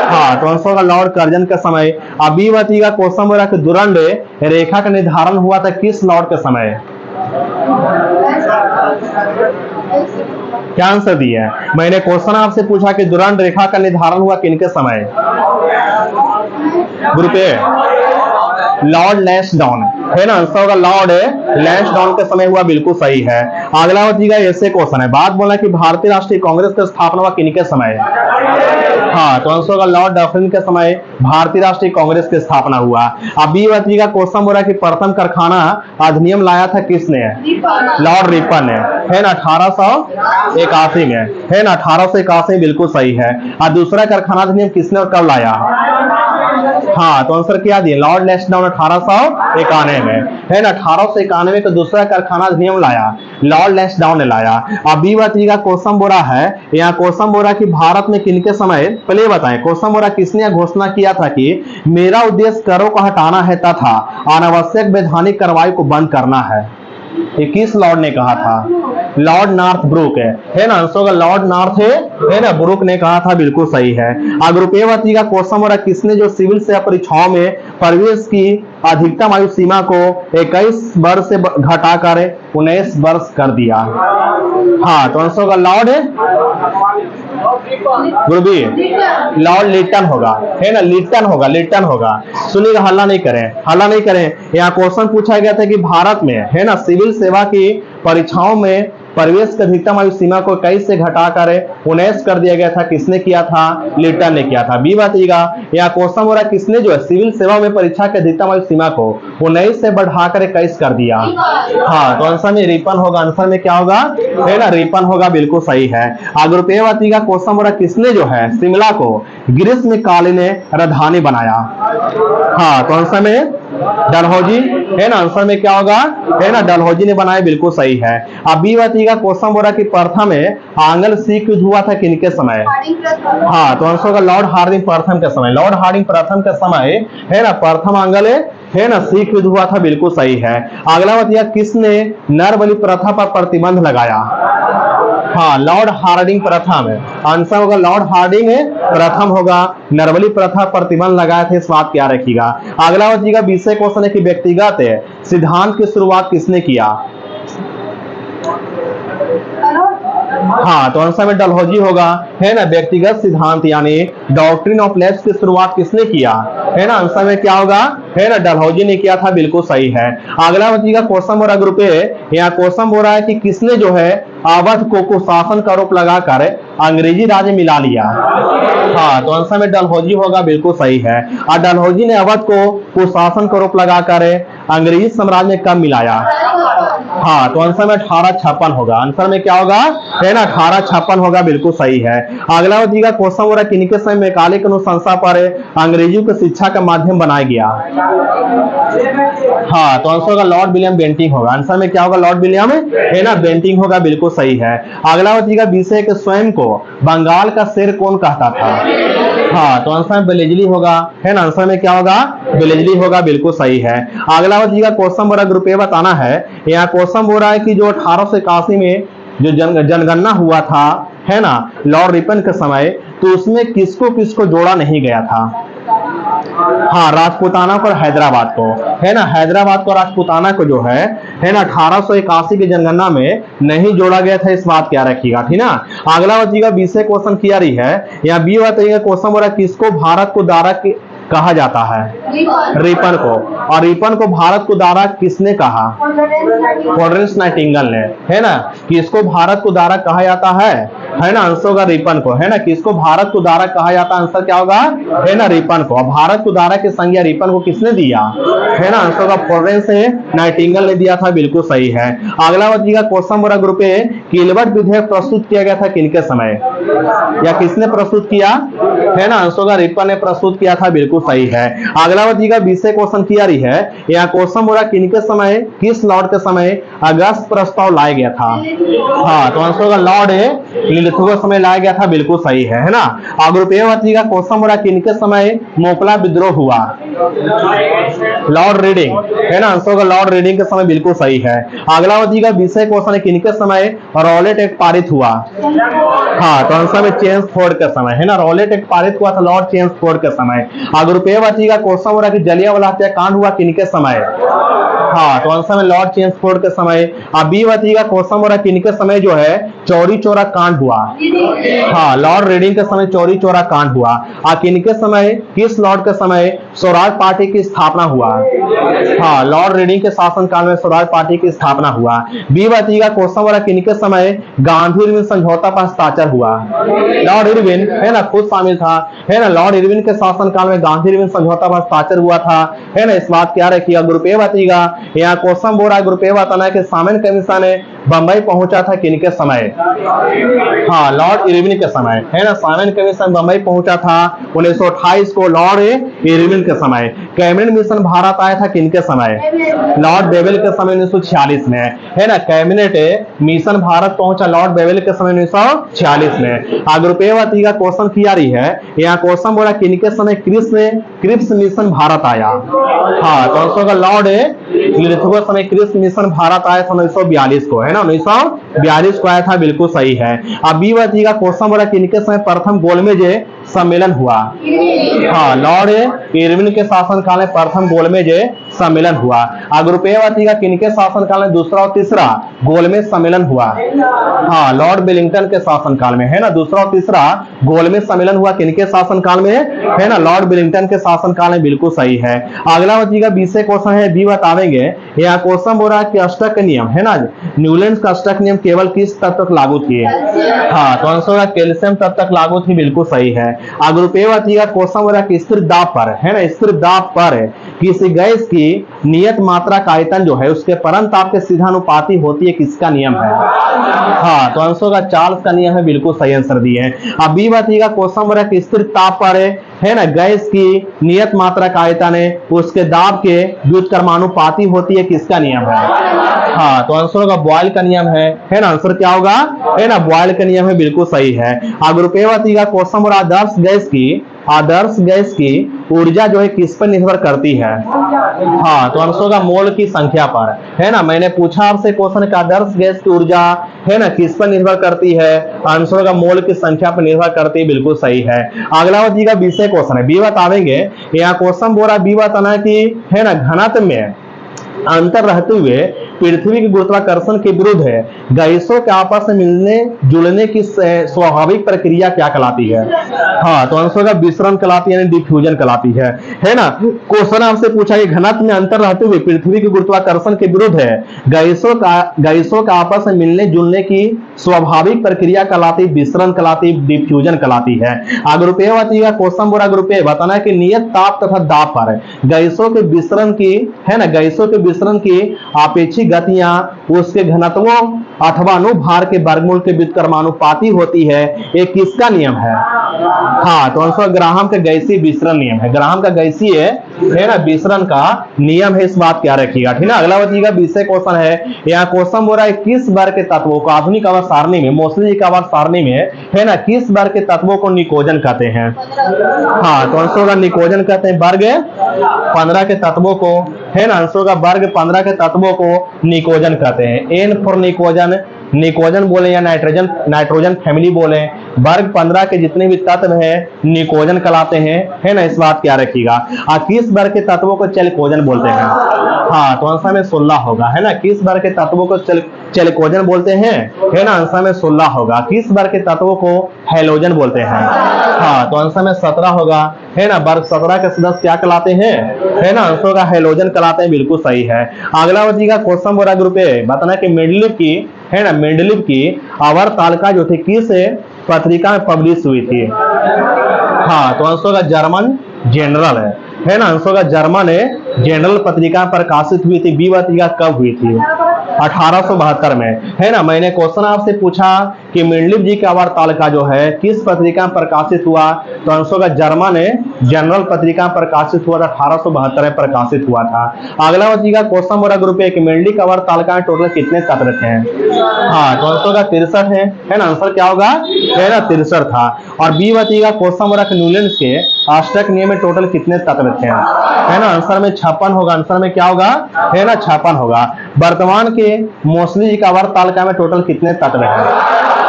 हाँ तो आंसर होगा लॉर्ड कर्जन के समय। अभी बताइएगा क्वेश्चन बोला कि दुरंड रेखा का निर्धारण हुआ था किस लॉर्ड के समय, क्या आंसर दिया है। मैंने क्वेश्चन आपसे पूछा कि दुरंड रेखा का निर्धारण हुआ किनके समय, ग्रुप ए लॉर्ड लैंसडाउन, है ना, आंसर होगा लॉर्ड लैंसडाउन के समय हुआ, बिल्कुल सही है। अगला बताइएगा ऐसे क्वेश्चन है, बात बोला कि भारतीय राष्ट्रीय कांग्रेस की स्थापना हुआ किनके समय, हाँ तो आंसर होगा लॉर्ड डफरिन के समय भारतीय राष्ट्रीय कांग्रेस की स्थापना हुआ। अब बी बताइएगा क्वेश्चन बोला कि प्रथम कारखाना अधिनियम लाया था किसने, लॉर्ड रिपन ने, है ना, 1881 में, है ना, 1881, बिल्कुल सही है। और दूसरा कारखाना अधिनियम किसने और कब लाया, हाँ तो आंसर क्या दिए, लॉर्ड लैंसडाउन 1891 में, है ना, 1891 का दूसरा कारखाना अधिनियम लाया, लॉर्ड लैंसडाउन ने लाया। अब बी बताइएगा क्वेश्चन बोला है यहाँ क्वेश्चन बोला कि भारत में किनके समय, पहले बताएं क्वेश्चन बोला किसने घोषणा किया था कि मेरा उद्देश्य करों को हटाना है तथा अनावश्यक वैधानिक कार्रवाई को बंद करना है, ये किस लॉर्ड ने कहा था, लॉर्ड नॉर्थ ब्रुक है ना, आंसर होगा लॉर्ड नॉर्थ है ना, ब्रुक ने कहा था, बिल्कुल सही है। अगर रुपये बताइएगा क्वेश्चन बोला किसने जो सिविल सेवा परीक्षाओं में प्रवेश की अधिकतम आयु सीमा को 21 वर्ष से घटाकर 19 वर्ष कर दिया, हाँ तो आंसर होगा लॉर्ड लॉर्ड लिटन होगा, है ना, लिटन होगा। सुनिएगा, हल्ला नहीं करें। यहाँ क्वेश्चन पूछा गया था कि भारत में, है ना, सिविल सेवा की परीक्षाओं में प्रवेश की अधिकतम आयु सीमा को 21 से घटाकर 19 कर दिया गया था, किसने किया था, लिटन ने किया था। बी बताइएगा यहाँ क्वेश्चन हो रहा है किसने जो है सिविल सेवा में परीक्षा की अधिकतम आयु सीमा को 19 से बढ़ाकर 21 कर दिया, हाँ तो आंसर में रिपन होगा, आंसर में क्या होगा, है ना, रिपन होगा, बिल्कुल सही है। अगर रुपये बताइएगा क्वेश्चन हो रहा है किसने जो है शिमला को ग्रीष्मकालीन राजधानी बनाया, हाँ तो आंसर में डलहौजी, है ना, आंसर में क्या होगा, है ना, डलहौजी ने बनाया, बिल्कुल सही है। अब बी बताइएगा जी का क्वेश्चन बोला कि प्रथम आंग्ल सिख युद्ध हुआ था किनके समय? हाँ, तो आंसर होगा लॉर्ड हार्डिंग प्रथम के समय। लॉर्ड हार्डिंग प्रथम के समय है ना प्रथम आंग्ल है ना सिख युद्ध हुआ था, बिल्कुल सही है। अगला बताइए किसने नर बलि प्रथा पर प्रतिबंध लगाया? हाँ, लॉर्ड हार्डिंग प्रथम है। आंसर होगा लॉर्ड हार्डिंग प्रथम होगा, नरबली प्रथा प्रतिबंध लगाए थे, इस बात क्या रखिएगा। अगला बताइएगा 20 क्वेश्चन है कि व्यक्तिगत सिद्धांत की शुरुआत किसने किया? हाँ, तो आंसर में डलहौजी होगा, है ना। व्यक्तिगत सिद्धांत यानी डॉक्ट्रिन ऑफ लैब्स की शुरुआत किसने किया? है ना, आंसर में क्या होगा? है ना, डलहौजी ने किया था, बिल्कुल सही है। अगला बताइएगा क्वेश्चन बोरा ग्रुप यहाँ क्वेश्चन बोल रहा है कि किसने जो है अवध को कुशासन का आरोप लगाकर अंग्रेजी राज्य मिला लिया? हाँ, तो आंसर में डलहौजी होगा, बिल्कुल सही है। और डलहौजी ने अवध को कुशासन का आरोप लगाकर अंग्रेजी साम्राज्य में कब मिलाया? हाँ, तो आंसर में 1856 होगा। आंसर में क्या होगा? है ना 1856 होगा, बिल्कुल सही है। अगला बताइएगा क्वेश्चन हो रहा है किनके समय मैकाले अनुशंसा पर अंग्रेजी को शिक्षा का माध्यम बनाया गया? हाँ, तो आंसर होगा लॉर्ड विलियम बेंटिंग होगा। आंसर में क्या होगा? लॉर्ड विलियम है ना बेंटिंग होगा, बिल्कुल सही है। अगला बताइएगा विषय के स्वयं को बंगाल का शेर कौन कहता था? हाँ, तो आंसर में बेलेजली होगा, है ना। आंसर में क्या होगा? बेलेजली होगा, बिल्कुल सही है। अगला बताइएगा क्वेश्चन बोरा ग्रुप ए बताना है। यहाँ क्वेश्चन बोल रहा है कि जो 1881 में जो जनगणना हुआ था, है ना, लॉर्ड रिपन के समय, तो उसमें किसको किसको जोड़ा नहीं गया था? हाँ, राजपूताना को और हैदराबाद को, है ना। हैदराबाद को राजपूताना को जो है ना 1881 की जनगणना में नहीं जोड़ा गया था, इस बात क्या रखिएगा, ठीक ना। अगला बताइएगा 20 क्वेश्चन किया रही है। यहाँ बी बताइएगा क्वेश्चन बोला किसको भारत को दारा कहा जाता है? रिपन को। और रिपन को भारत को दारा किसने कहा? फ्लोरेंस नाइटिंगेल ने, है ना। किसको भारत को दारा कहा जाता है ना। आंसर होगा रिपन को, है ना। किसको भारत को दारा कहा जाता है? आंसर क्या होगा? है ना रिपन को। भारत को दारा की संज्ञा रिपन को किसने दिया? है ना, आंसर होगा फ्लोरेंस नाइटिंगेल ने दिया था, बिल्कुल सही है। अगला बताइएगा क्वेश्चन बोरा ग्रुप ए किलबर्ट विधेयक प्रस्तुत किया गया था किनके समय? या किसने प्रस्तुत किया? है ना, आंसर होगा रिपन ने प्रस्तुत किया था, बिल्कुल सही है। अगला बताइएगा 20 क्वेश्चन किया रही है। यहाँ क्वेश्चन बोला किनके समय, किस लॉर्ड के समय अगस्त प्रस्ताव लाया गया था? हाँ, तो आंसर होगा लॉर्ड लिलिथो के समय लाया गया था, बिल्कुल सही है ना। और ग्रुप ए बताइएगा क्वेश्चन बोला किनके समय मोकला विद्रोह हुआ? लॉर्ड रीडिंग, है ना। आंसर होगा लॉर्ड रीडिंग के समय, बिल्कुल सही है। अगला बताइएगा 20 क्वेश्चन है किनके समय रॉलेट एक्ट पारित हुआ? हाँ, तो आंसर में चेम्सफोर्ड के समय, है ना। रॉलेट एक्ट पारित हुआ था लॉर्ड चेम्सफोर्ड के समय। ग्रुप ए बताइएगा क्वेश्चन हो रहा है कि जलियांवाला हत्याकांड हुआ किनके समय? हाँ, तो आंसर में लॉर्ड चेम्सफोर्ड के समय। अब बी बताइएगा क्वेश्चन हो रहा है किनके समय जो है चौरी चौरा कांड हुआ? हाँ, लॉर्ड रीडिंग के समय चौरी चौरा कांड हुआ। और किनके समय, किस लॉर्ड के समय स्वराज पार्टी की स्थापना हुआ? हाँ, लॉर्ड रीडिंग के शासनकाल में स्वराज पार्टी की स्थापना हुआ। बी बताइएगा क्वेश्चन हो रहा है किनके समय गांधी इरविन समझौता पर हस्ताक्षर हुआ? लॉर्ड इरविन, है ना, खुद शामिल था, है ना। लॉर्ड इरविन के शासनकाल में गांधी इरविन समझौता पर हस्ताक्षर हुआ था, है ना। इस बात क्या रखिएगा। ग्रुप ए बताइएगा यहाँ क्वेश्चन बोल रहा है ग्रुप ए बताना है कि सामन कमीशन बंबई पहुंचा था किनके समय? हाँ, लॉर्ड इरविन के समय, है ना। सामन कमीशन बंबई पहुंचा था 1928 को लॉर्ड इरविन के समय। कैबिनेट मिशन भारत आया था किनके समय? लॉर्ड बेवेल के समय 1946 में, है ना। कैबिनेट मिशन भारत पहुंचा लॉर्ड बेवेल के समय 1946 में। ग्रुप ए बताइएगा क्वेश्चन किया रही है। यहाँ क्वेश्चन बोला किनके समय क्रिप्स मिशन भारत आया? हाँ, तो आंसर होगा लॉर्ड लिलिथो के समय क्रिप्स मिशन भारत आया था 1942 को, है ना। 1942 को आया था, बिल्कुल सही है। अब बी बताइएगा क्वेश्चन बोला किनके समय प्रथम गोलमेज सम्मेलन हुआ? हाँ, लॉर्ड इरविन के शासनकाल में प्रथम गोलमेज सम्मेलन हुआ। ग्रुप ए बताइएगा किनके शासनकाल में दूसरा और तीसरा गोलमेज सम्मेलन हुआ? हाँ, लॉर्ड वेलिंगटन के शासनकाल में, है ना। दूसरा और तीसरा गोलमेज सम्मेलन हुआ किनके शासनकाल में? है ना, लॉर्ड वेलिंगटन के शासनकाल में, बिल्कुल सही है। अगला बताइएगा 20 क्वेश्चन है, बी बतावेंगे। यहाँ क्वेश्चन बोल रहा है कि अष्टक नियम, है ना, न्यूलैंड का अष्टक नियम केवल किस तत्व तक लागू थी? हाँ, तो आंसर होगा कैल्शियम तत्व तक लागू थी, बिल्कुल सही है। ग्रुप ए बताइएगा क्वेश्चन हो रहा है कि स्थिर दाब पर, है ना, स्थिर दाब पर किसी गैस की नियत मात्रा का आयतन जो है उसके परंताप के सीधानुपाती होती है, किसका नियम है? हाँ, तो आंसर होगा चार्ल्स का नियम है, बिल्कुल सही आंसर दिए। अब बी बताइएगा क्वेश्चन हो रहा है कि स्थिर ताप पर, है ना, गैस की नियत मात्रा का आयतन है उसके दाब के व्युत्क्रमानुपाती होती है, किसका नियम है? हाँ, तो आंसर होगा बॉयल का नियम है ना। आंसर क्या होगा, है ना, बॉयल का नियम है, बिल्कुल सही है। अगर रुपये का क्वेश्चन और आदर्श गैस की ऊर्जा जो है किस पर निर्भर करती है? हाँ, तो आंसर होगा मोल की संख्या पर, है ना। मैंने पूछा आपसे क्वेश्चन का आदर्श गैस की ऊर्जा, है ना, किस पर निर्भर करती है? आंसर होगा मोल की संख्या पर निर्भर करती है, बिल्कुल सही है। अगला जी का विषय क्वेश्चन है, बी बतावेंगे। यहाँ क्वेश्चन बोल रहा बी बताना कि, है ना, घनत्व में अंतर रहते हुए पृथ्वी के गुरुत्वाकर्षण के विरुद्ध है गैसों के आपस में मिलने जुलने की स्वाभाविक प्रक्रिया क्या कहलाती है? हाँ, तो आंसर होगा विसरण कहलाती है, डिफ्यूजन कहलाती है ना। क्वेश्चन आपसे पूछा कि घनत्व में अंतर रहते हुए पृथ्वी के गुरुत्वाकर्षण के विरुद्ध है गैसों का आपस में मिलने जुलने की स्वाभाविक प्रक्रिया कहलाती, विसरण कहलाती, डिफ्यूजन कहलाती है। अगर रुपये का क्वेश्चन बोला, अगर रुपये बताना कि नियत ताप तथा दाब पर गैसों के विसरण की, है ना, गैसों के विसरण की आपेक्षिक गतियां उसके घनत्वों अथवा अनुभार के वर्गमूल के व्युत्क्रमानुपाती होती है, ये किसका नियम है? हाँ, तो आंसर ग्राहम का गैसीय विसरण नियम है। ग्राहम का गैसीय, है ना, विसरण का नियम है, इस बात क्या रखिएगा, ठीक है। अगला का विषय क्वेश्चन है। यहाँ क्वेश्चन बोल रहा है किस वर्ग के तत्वों को आधुनिक आवर्त सारणी में, मोस्टली जी का आवर्त सारणी में, है ना, किस वर्ग के तत्वों को निकोजन कहते हैं? हाँ, तो आंसर होगा निकोजन कहते हैं वर्ग 15 के तत्वों को, है ना। आंसर होगा वर्ग 15 के तत्वों को निकोजन कहते हैं। एन फॉर निकोजन बोले या नाइट्रोजन फैमिली बोले, वर्ग 15 के जितने भी तत्व हैं निकोजन कहलाते हैं, है ना, इस बात क्या रखिएगा। किस वर्ग के तत्वों को चेलिकोजन बोलते हैं? हाँ, तो आंसर में 16 होगा, है ना। किस वर्ग के तत्वों को चेलिकोजन बोलते हैं, है ना, आंसर में 16 होगा। किस वर्ग के तत्वों को हैलोजन बोलते हैं? हाँ, तो आंसर में 17 होगा, है ना। वर्ग 17 के सदस्य क्या कहलाते हैं, है ना, आंसर होगा हैलोजन कहलाते हैं, बिल्कुल सही है। अगला का क्वेश्चन बोला ग्रुप ए बताना कि मेंडलीव की, है ना, मेंडलीव की आवर्त तालिका जो थी किस पत्रिका में पब्लिश हुई थी? हाँ, तो आंसर होगा जर्मन जनरल है ना। आंसर होगा जर्मन जनरल पत्रिका प्रकाशित हुई थी। बी पत्रिका कब हुई थी? 1872 में, है ना। मैंने क्वेश्चन आपसे पूछा कि मेंडलीव जी की आवर्त तालिका जो है किस पत्रिका में प्रकाशित हुआ, तो आंसर होगा जर्मन जनरल पत्रिका प्रकाशित हुआ था, 1872 में प्रकाशित हुआ था। अगला का क्वेश्चन बोला ग्रुप ए कि मेंडलीव की आवर्त तालिका में टोटल कितने तत्व हैं? हाँ, तो आंसर होगा 63 है ना। आंसर क्या होगा, है ना, 63 था। और बी का क्वेश्चन बोला कि न्यूलैंड के अष्टक नियम में टोटल कितने तत्व थे? है ना, आंसर में 56 होगा। आंसर में क्या होगा, है ना, 56 होगा। वर्तमान के मोस्टली जी का आवर्त तालिका में टोटल कितने तत्व हैं?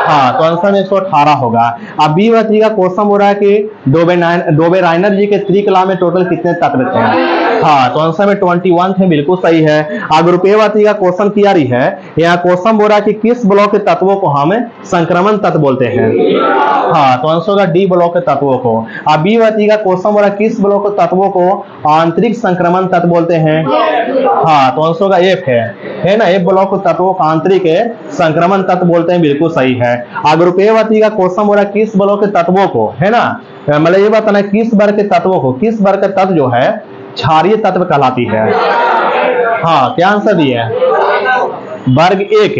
हाँ, तो आंसर में 118 होगा। अब बी का क्वेश्चन हो रहा है कि डोबेराइनर जी के त्रिकला में टोटल कितने तत्व थे? हाँ, तो आंसर में 21 थे, बिल्कुल सही है। अगर रुपये का क्वेश्चन किया रही है, यहाँ क्वेश्चन बोल रहा है कि किस ब्लॉक के तत्वों को हम संक्रमण तत्व बोलते हैं? हाँ, तो आंसर होगा डी ब्लॉक के तत्वों को। अब बी का क्वेश्चन बोल रहा है किस ब्लॉक के तत्वों को आंतरिक संक्रमण तत्व बोलते हैं? हाँ, तो आंसर होगा एफ है ना। एफ ब्लॉक के तत्वों को आंतरिक संक्रमण तत्व बोलते हैं, बिल्कुल सही है। अगर रुपये का क्वेश्चन बोल रहा है किस ब्लॉक के तत्वों को, है ना, मतलब ये बताना किस वर्ग के तत्वों को, किस वर्ग का तत्व जो है क्षारीय तत्व कहलाती है? हाँ, क्या आंसर दिया है? वर्ग 1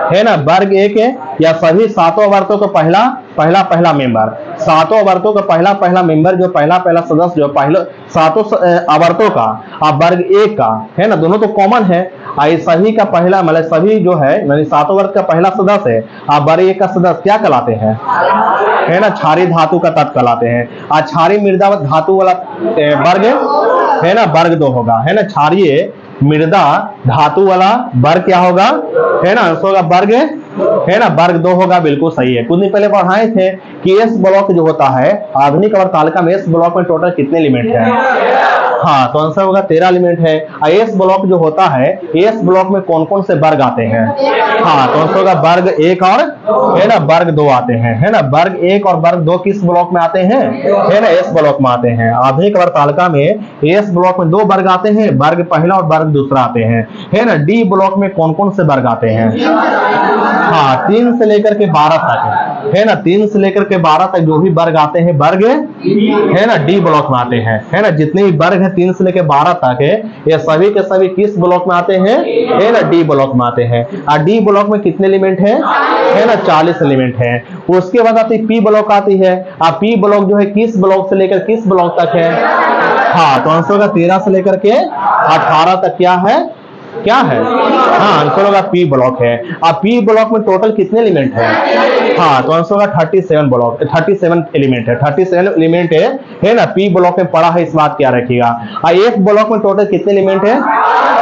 है ना। वर्ग 1 या सभी सातों आवर्तों का पहला मेंबर, सातों आवर्तों का पहला मेंबर जो पहला सदस्य जो पहले सातों आवर्तों का अब वर्ग 1 का, है ना, दोनों तो कॉमन है। सभी का पहला मतलब सभी जो है सातों वर्ग का पहला सदस्य है, अब वर्ग 1 का सदस्य क्या कहलाते हैं? है ना, क्षारीय धातु का तत्व कहलाते हैं। आज क्षारीय मृदा धातु वाला वर्ग, है ना, वर्ग 2 होगा, है ना। क्षारीय मृदा धातु वाला वर्ग क्या होगा, है ना, आंसर होगा वर्ग, है ना, वर्ग 2 होगा, बिल्कुल सही है। कुछ दिन पहले पढ़ाए थे कि एस ब्लॉक जो होता है आधुनिक आवर्त तालिका में एस ब्लॉक में टोटल कितने एलिमेंट है? हाँ, तो आंसर होगा 13 एलिमेंट है। एस ब्लॉक जो होता है, एस ब्लॉक में कौन कौन से वर्ग आते हैं? हाँ, तो आंसर होगा वर्ग 1 और, है ना, वर्ग 2 आते हैं, है ना। वर्ग 1 और वर्ग 2 किस ब्लॉक में आते हैं? है ना, एस ब्लॉक में आते हैं। आधुनिक आवर्त तालिका में एस ब्लॉक में 2 वर्ग आते हैं, वर्ग पहला और वर्ग दूसरा आते हैं, है ना। डी ब्लॉक में कौन कौन से वर्ग आते हैं? हाँ, 3 से लेकर के 12 तक, है ना, 3 से लेकर के 12 तक जो भी वर्ग आते हैं वर्ग, है ना, डी ब्लॉक में आते हैं, है ना। जितने भी वर्ग है 3 से लेकर 12 तक है, ये सभी के सभी किस ब्लॉक में आते हैं? है ना, डी ब्लॉक में आते हैं। और डी ब्लॉक में कितने एलिमेंट है ना, 40 एलिमेंट है। उसके बाद आती पी ब्लॉक आती है। अब पी ब्लॉक जो है किस ब्लॉक से लेकर किस ब्लॉक तक है? हाँ, तो आंसर होगा 13 से लेकर के 18 तक क्या है? हाँ, आंसर होगा पी ब्लॉक है। अब पी ब्लॉक में टोटल कितने एलिमेंट है? हाँ, तो आंसर होगा 37 ब्लॉक, 37 एलिमेंट है, 37 एलिमेंट है ना। पी ब्लॉक में पड़ा है, इस बात क्या रखिएगा। एफ ब्लॉक में टोटल कितने एलिमेंट है?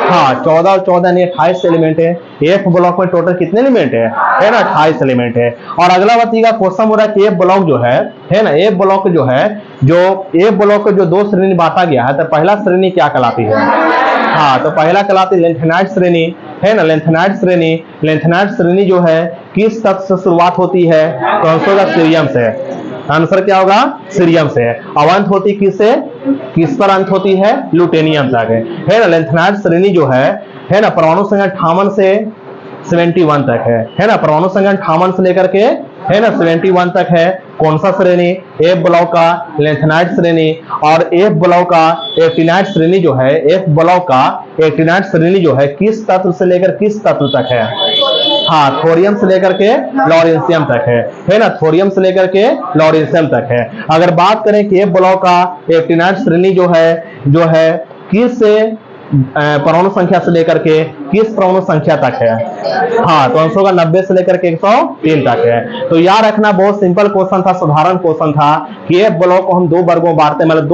हाँ, 14 और 14 यानी 28 एलिमेंट है। एफ ब्लॉक में टोटल कितने एलिमेंट है ना, 28 एलिमेंट है। और अगला बताइएगा, क्वेश्चन हो रहा है कि एफ ब्लॉक जो है ना, एफ ब्लॉक जो है, जो एफ ब्लॉक को जो दो श्रेणी बांटा गया है, तो पहला श्रेणी क्या कहलाती है? हाँ, तो पहला कहलाती है लेंथेनाइड श्रेणी, है ना। लेंथेनाइड श्रेणी, लेंथेनाइड श्रेणी जो है किस तत्व से शुरुआत होती है? तो आंसर होगा सीरियम से। आंसर क्या होगा? सीरियम से। अब अंत होती किससे? किस पर अंत होती है? लुटेनियम तक है ना। लेंथेनाइड श्रेणी जो है ना, परमाणु संख्या 58 से 71 तक है ना। परमाणु संख्या 58 से लेकर के है ना 71 तक है। कौन सा श्रेणी? एफ ब्लॉक का लेंथेनाइड श्रेणी। और एफ ब्लॉक का एक्टिनाइड श्रेणी जो है, एफ ब्लॉक का एक्टिनाइड श्रेणी जो है किस तत्व से लेकर किस तत्व तक है? हाँ, थोरियम से लेकर के लॉरेंशियम तक है ना। थोरियम से लेकर के लॉरेंशियम तक है। अगर बात करें कि एफ ब्लॉक का एक्टिनाइड श्रेणी जो है किस परमाणु संख्या से लेकर के किस परमाणु संख्या तक है? हाँ, तो आंसर होगा 90 से लेकर के 103 तक है। तो याद रखना, बहुत सिंपल क्वेश्चन था, साधारण क्वेश्चन था कि एफ ब्लॉक को हम दो वर्गों में बांटते हैं, मतलब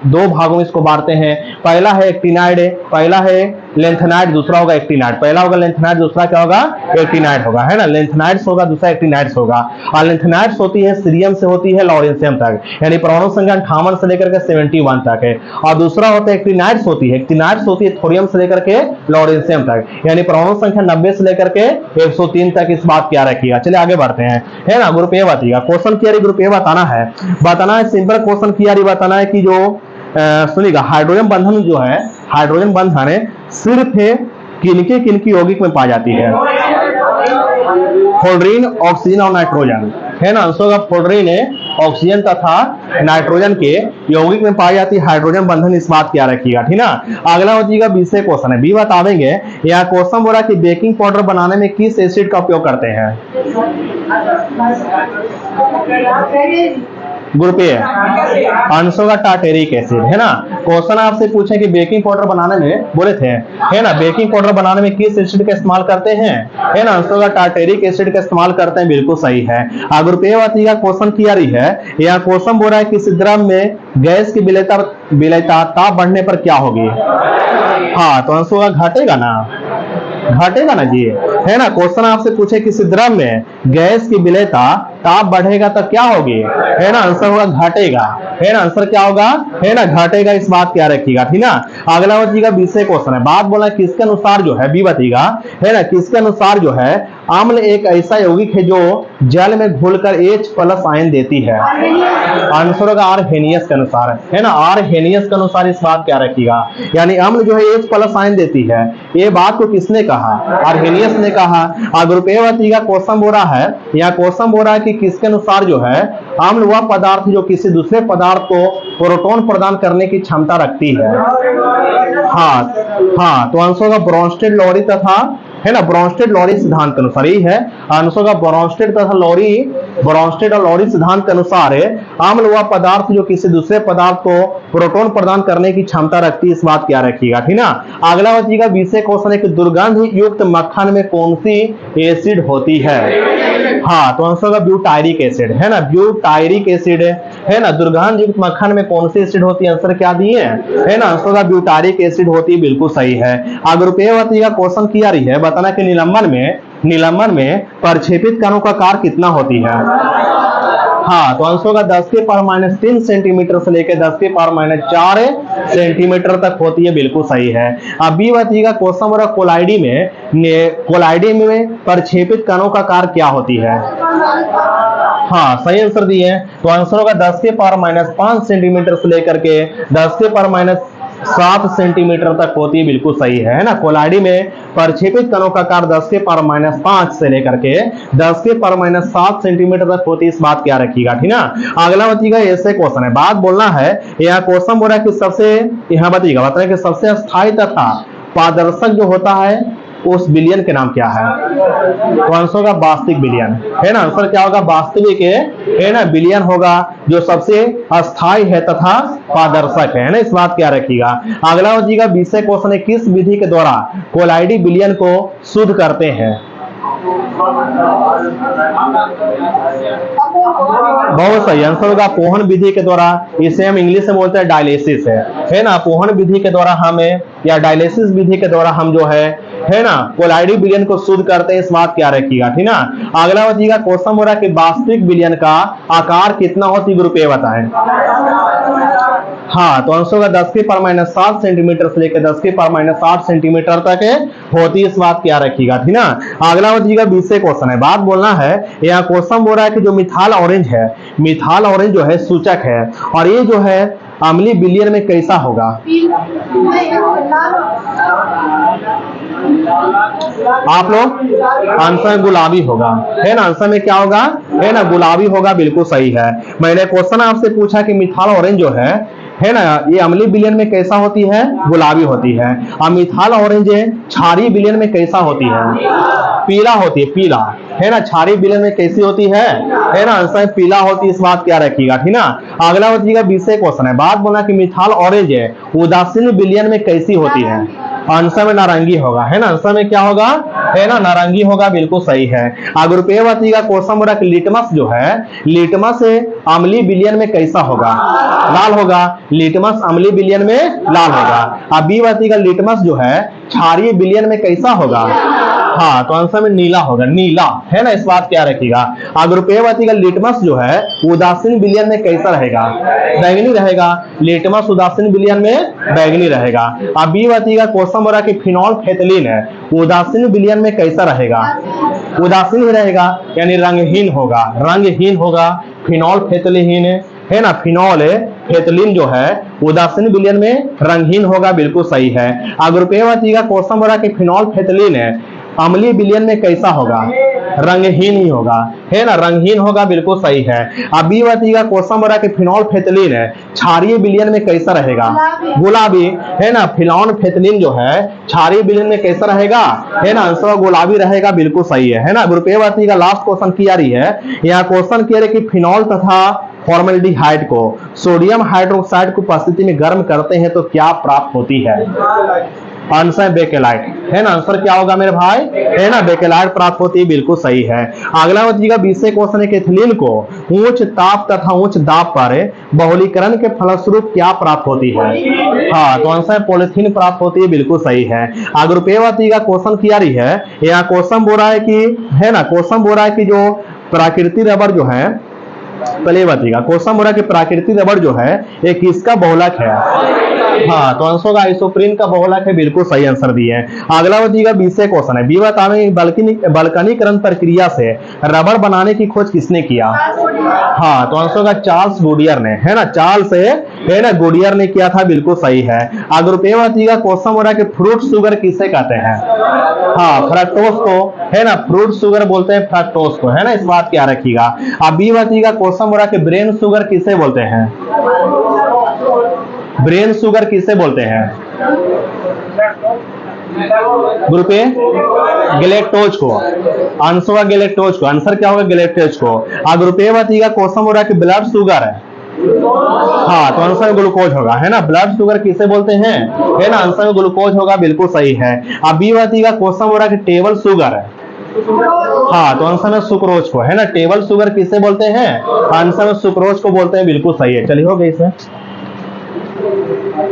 दो भागों में इसको बांटते हैं। पहला है एक्टिनाइड, पहला है लेंथेनाइड, दूसरा होगा एक्टिनाइड। पहला होगा लेंथेनाइड, दूसरा क्या होगा? एक्टिनाइड होगा, है ना। लेंथेनाइड्स होगा, दूसरा एक्टिनाइड्स होगा। और लेंथेनाइड्स होती है सीरियम से होती है लॉरेंशियम तक, यानी परमाणु संख्या 58 से लेकर के 71 तक है। और दूसरा होता है एक्टिनाइड्स होती है, एक्टिनाइड्स होती है थोरियम से लेकर के लॉरेंशियम तक, यानी परमाणु संख्या 90 से लेकर के 103 तक। इस बात क्या रखिएगा। चलिए आगे बढ़ते हैं, है ना। ग्रुप ए बताइएगा, क्वेश्चन की ग्रुप ए बताना है, सिंपल क्वेश्चन की बताना है कि जो सुनिएगा, हाइड्रोजन बंधन जो है, हाइड्रोजन बंधन सिर्फ किनकी यौगिक में पाई जाती है? फ्लोरीन, ऑक्सीजन और नाइट्रोजन, है ना। आंसर होगा फ्लोरीन, ऑक्सीजन तथा नाइट्रोजन के यौगिक में पाई जाती है हाइड्रोजन बंधन। इस बात क्या रखिएगा, ठीक ना। अगला हो जाएगा बी से क्वेश्चन है, बी बतावेंगे। यहाँ क्वेश्चन बोला कि बेकिंग पाउडर बनाने में किस एसिड का उपयोग करते हैं? ग्रुप ए, आंसर होगा टार्टेरिक एसिड, है ना। क्वेश्चन आपसे पूछे कि बेकिंग पाउडर बनाने में बोले थे, है ना, बेकिंग पाउडर बनाने में किस एसिड का इस्तेमाल करते हैं? है ना, आंसर होगा टार्टेरिक एसिड का इस्तेमाल करते हैं, बिल्कुल सही है। ग्रुप ए बताइएगा, क्वेश्चन की आ रही है। यहाँ क्वेश्चन बोल रहा है कि किसी द्रव में गैस की विलेयता ताप बढ़ने पर क्या होगी? हाँ, तो आंसर होगा घटेगा ना जी, है ना। क्वेश्चन आपसे पूछे किसी द्रव में गैस की विलेयता ताप बढ़ेगा तो क्या होगी? है ना, आंसर होगा घटेगा, है ना। आंसर क्या होगा? है ना, घटेगा। इस बात क्या रखिएगा, ठीक ना। अगला बताइएगा बी से क्वेश्चन है, बात बोला किसके अनुसार जो है, बी बताइएगा, है ना, किसके अनुसार जो है अम्ल एक ऐसा यौगिक है जो जल में घुलकर H+ आयन देती है? आंसर होगा आरहेनियस के अनुसार, है ना। आरहेनियस के अनुसार इस बात क्या रखिएगा, यानी अम्ल जो है H+ आयन देती है। ये बात को किसने कहा? आरहेनियस ने कहा। ग्रुप ए बताइएगा, क्वेश्चन बोल रहा है, यहाँ क्वेश्चन बोल रहा है कि किसके अनुसार जो है अम्ल वह पदार्थ जो किसी दूसरे पदार्थ को प्रोटॉन प्रदान करने की क्षमता रखती है? हाँ, तो आंसर होगा ब्रोंस्टेड, लॉरी तथा, है ना, ब्रोंस्टेड लॉरी सिद्धांत के अनुसार ही है। आंसर होगा ब्रोंस्टेड तथा लॉरी, ब्रोंस्टेड और लॉरी सिद्धांत के अनुसार अम्ल वह पदार्थ जो किसी दूसरे पदार्थ को प्रोटॉन प्रदान करने की क्षमता रखती है। इस बात क्या रखिएगा, ठीक ना। अगला बताइएगा बी से क्वेश्चन है कि दुर्गंध युक्त मक्खन में कौन सी एसिड होती है? हाँ, तो आंसर होगा ब्यूटायरिक एसिड, है ना। ब्यूटायरिक एसिड है ना। दुर्गंध युक्त मक्खन में कौन सी एसिड होती है? आंसर क्या दिए, है ना। आंसर होगा ब्यूटायरिक एसिड होती है, बिल्कुल सही है। ग्रुप ए बताइएगा, क्वेश्चन की आ रही है, बताना कि निलंबन में प्रक्षेपित कणों का आकार कितना होती है? हाँ, तो आंसर होगा 10⁻³ सेंटीमीटर से लेकर 10⁻⁴ सेंटीमीटर तक होती है, बिल्कुल सही है। अब बी बताइएगा, क्वेश्चन बोला कोलाइडी में प्रक्षेपित कणों का आकार क्या होती है? हाँ, सही आंसर दिए। तो आंसर होगा 10⁻5 सेंटीमीटर से लेकर के 10⁻7 सेंटीमीटर तक होती है, बिल्कुल सही है ना। कोलाइडी में प्रक्षेपित कणों का आकार 10⁻5 से लेकर के 10⁻7 सेंटीमीटर तक होती है। इस बात क्या रखिएगा, ठीक ना। अगला बताइएगा ऐसे क्वेश्चन है, बात बोलना है, यहाँ क्वेश्चन बोल रहा है कि सबसे, यहाँ बताइएगा कि सबसे स्थायी तथा पारदर्शक जो होता है उस बिलियन के नाम क्या है? तो आंसर होगा वास्तविक बिलियन, है ना। आंसर क्या होगा? वास्तविक है ना, बिलियन होगा जो सबसे अस्थायी है तथा पारदर्शक है ना। इस बात क्या रखिएगा। अगला हो जाएगा 20 क्वेश्चन है, किस विधि के द्वारा कोलाइडी बिलियन को शुद्ध करते हैं? बहुत सही आंसर होगा पोहन विधि के द्वारा। इसे हम इंग्लिश में बोलते हैं डायलिसिस है ना। पोहन विधि के द्वारा हमें या डायलिसिस विधि के द्वारा हम जो है ना कोलाइडी बिलियन को शुद्ध करते हैं। इस बात क्या रखिएगा, ठीक ना। अगला हो जाएगा क्वेश्चन हो रहा है कि वास्तविक बिलियन का आकार कितना होती है? ग्रुप ए बताएं। हाँ, तो आंसर होगा 10⁻⁷ सेंटीमीटर से लेकर 10⁻⁸ सेंटीमीटर तक होती है। इस बात क्या रखिएगा, ठीक ना। अगला हो जाएगा 20 क्वेश्चन है, बात बोलना है। यहाँ क्वेश्चन बोल रहा है कि जो मिथाल ऑरेंज है, मिथाल ऑरेंज जो है सूचक है, और ये जो है अम्लीय बिलियन में कैसा होगा? आप लोग आंसर गुलाबी होगा, है ना। आंसर में क्या होगा? है ना, गुलाबी होगा, बिल्कुल सही है। मैंने क्वेश्चन आपसे पूछा कि मिथाल ऑरेंज जो है ना, ये अम्लीय बिलियन में कैसा होती है? गुलाबी होती है। और मिथाल ऑरेंज क्षारीय बिलियन में कैसा होती है? पीला होती है, पीला, है ना। क्षारीय बिलियन में कैसी होती है ना। आंसर पीला होती है। इस बात क्या रखिएगा, ठीक ना। अगला हो जाएगा 20 क्वेश्चन है, बात बोला कि मिथाल ऑरेंज उदासीन बिलियन में कैसी होती है? आंसर में नारंगी होगा, है ना। आंसर में क्या होगा? है ना, नारंगी होगा, बिल्कुल सही है। अगर रुपये बताइएगा क्वेश्चन बोला कि लिटमस जो है, लिटमस अम्लीय बिलियन में कैसा होगा? लाल होगा। लिटमस अम्लीय बिलियन में लाल होगा। अब बी बताइएगा लिटमस जो है क्षारीय बिलियन में कैसा होगा? हाँ, तो आंसर में नीला होगा, नीला, है ना। इस बात क्या रखिएगा। अगर रुपये बताइएगा लिटमस जो है उदासीन बिलियन में कैसा रहेगा? बैंगनी रहेगा। लिटमस उदासीन बिलियन में बैंगनी रहेगा। अब बी बताइएगा क्वेश्चन बोला कि फिनोल्फेथलीन है उदासीन बिलियन में कैसा रहेगा? उदासीन ही रहेगा, यानी रंगहीन होगा, रंगहीन होगा। फिनोल्फेथलीन है ना, फिनोल्फेथलीन जो है उदासीन बिलियन में रंगहीन होगा, बिल्कुल सही है। अगर रुपये बताइएगा क्वेश्चन बोला कि फिनोल्फेथलीन अम्लीय बिलियन में कैसा होगा? रंगहीन ही होगा, है ना, रंगहीन होगा, बिल्कुल सही है। अब बी बताइएगा क्वेश्चन बोला कि फिनोल्फेथलीन क्षारीय बिलियन में कैसा रहेगा? गुलाबी, है ना। फिनोल्फेथलीन जो है क्षारीय बिलियन में कैसा रहेगा? है ना, आंसर गुलाबी रहेगा, बिल्कुल सही है ना। ग्रुप ए बताइएगा लास्ट क्वेश्चन की आ रही है। यहाँ क्वेश्चन किया है कि फिनोल तथा फॉर्मल्डिहाइड को सोडियम हाइड्रोक्साइड की उपस्थिति में गर्म करते हैं तो क्या प्राप्त होती है? आंसर बेकेलाइट, है ना। आंसर क्या होगा मेरे भाई? है ना, बेकेलाइट प्राप्त होती है, बिल्कुल सही है। अगला बताइएगा 20 क्वेश्चन है कि एथिलीन को उच्च ताप तथा उच्च दाब पर बहुलीकरण के फलस्वरूप क्या प्राप्त होती है? हाँ, तो आंसर पॉलिथीन प्राप्त होती है, बिल्कुल सही है। अगर रुपये बताइएगा क्वेश्चन की आ रही है। यहाँ क्वेश्चन बोल रहा है कि, है ना, क्वेश्चन बोल रहा है कि जो प्राकृतिक रबर जो है, पहले बताइएगा क्वेश्चन बोला कि प्राकृतिक रबर जो है ये किसका बहुलक है? हाँ, तो आंसर होगा आइसोप्रीन का बहुलक है, बिल्कुल सही आंसर दिए हैं। अगला बताइएगा 20 क्वेश्चन है, बी बताएं बल्कनीकरण प्रक्रिया से रबर बनाने की खोज किसने किया? हाँ, तो आंसर होगा चार्ल्स गुडियर ने, है ना। चार्ल्स है ना गुडियर ने किया था, बिल्कुल सही है। अगर रुपये बताइएगा क्वेश्चन हो रहा है कि फ्रूट शुगर किसे कहते हैं? हाँ, फ्रक्टोज को, है ना, फ्रूट शुगर बोलते हैं फ्रक्टोज को, है ना। इस बात क्या रखिएगा। अब बी बताइएगा क्वेश्चन हो रहा है कि ब्रेन शुगर किसे बोलते हैं? ब्रेन शुगर किसे बोलते हैं? ग्रुप ए गैलेक्टोज को, आंसर होगा गैलेक्टोज को। आंसर क्या होगा? गैलेक्टोज को। अगर ग्रुप ए बताइएगा क्वेश्चन हो रहा है कि ब्लड शुगर है, हाँ, तो आंसर ग्लूकोज होगा, है ना। ब्लड शुगर किसे बोलते हैं? है ना, आंसर ग्लूकोज होगा, बिल्कुल सही है। अब बी बताइएगा क्वेश्चन हो रहा है कि टेबल शुगर है, हाँ, तो आंसर में सुक्रोज को, है ना। टेबल शुगर किसे बोलते हैं? आंसर में सुक्रोज को बोलते हैं, बिल्कुल सही है। चलिए हो गई इसे।